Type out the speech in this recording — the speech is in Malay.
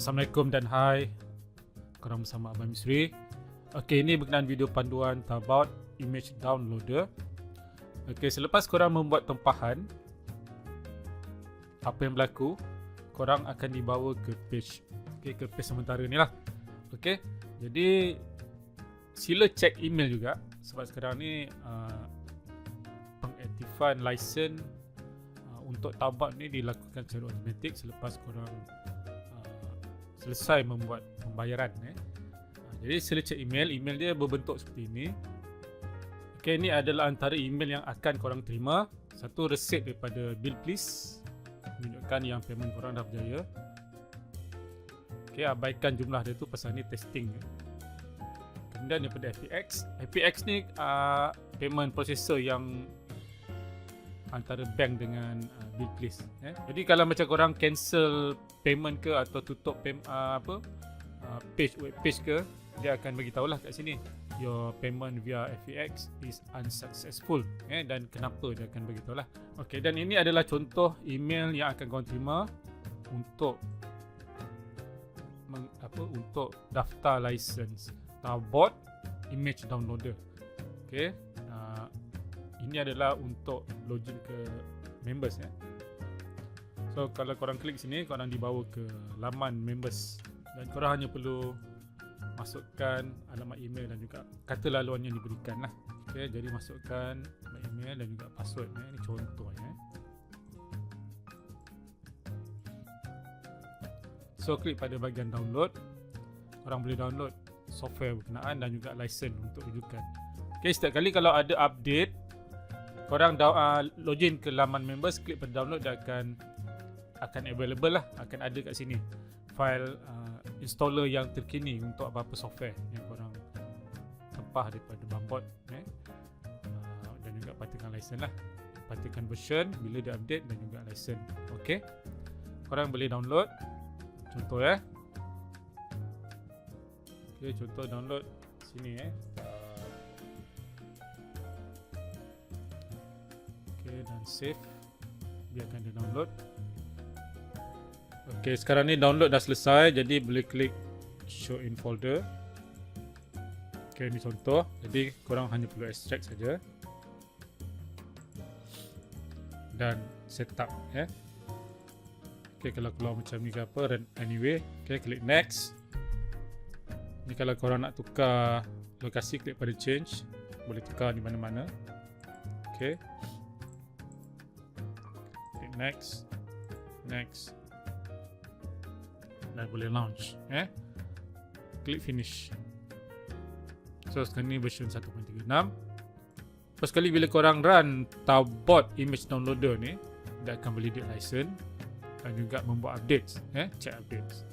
Assalamualaikum dan hai. Korang bersama Abang Misri. Okey, ini berkenaan video panduan TaoBot image downloader. Okey, selepas korang membuat tempahan, apa yang berlaku, korang akan dibawa ke page. Okey, ke page sementara ni lah. Okey, jadi sila check email juga, sebab sekarang ni pengaktifan license untuk TaoBot ni dilakukan secara automatik selepas korang selesai membuat pembayaran. Jadi sila cek email dia berbentuk seperti ini. Okey, ini adalah antara email yang akan korang terima. Satu, resit daripada bill please, menunjukkan yang payment korang dah berjaya. Okey, abaikan jumlah dia tu pasal ni testing. Kemudian daripada FPX ni payment processor yang antara bank dengan bill please. Jadi kalau macam korang cancel payment ke atau tutup web page ke, dia akan bagi tahulah kat sini your payment via FPX is unsuccessful, dan kenapa dia akan bagi tahulah. Okey, dan ini adalah contoh email yang akan korang terima untuk untuk daftar license TaoBot image downloader. Okey, ini adalah untuk login ke members. So kalau korang klik sini, korang dibawa ke laman members dan korang hanya perlu masukkan alamat email dan juga kata laluan yang diberikan lah. Okay, jadi masukkan alamat email dan juga password. Ini contohnya. So klik pada bahagian download. Korang boleh download software berkenaan dan juga license untuk rujukan. Okay, setiap kali kalau ada update, korang login ke laman members, klik pada download, dia akan available lah, akan ada kat sini file installer yang terkini untuk apa-apa software yang korang tempah daripada Bambot, dan juga patikan license lah, patikan version bila dia update dan juga license. Okey, korang boleh download contoh Okey, contoh download sini dan save, biarkan dia download. Okey, sekarang ni download dah selesai, jadi boleh klik show in folder. Okey, ni contoh, jadi korang hanya perlu extract saja dan setup. Okey, kalau keluar macam ni ke apa, run anyway. Okey, klik next. Ni kalau korang nak tukar lokasi, klik pada change, boleh tukar di mana-mana. Okey, next dan boleh launch. Klik finish. So sekarang ni version 1.36. Lepas sekali bila korang run TaoBot image downloader ni, dia akan beli license dan juga membuat updates. Check updates.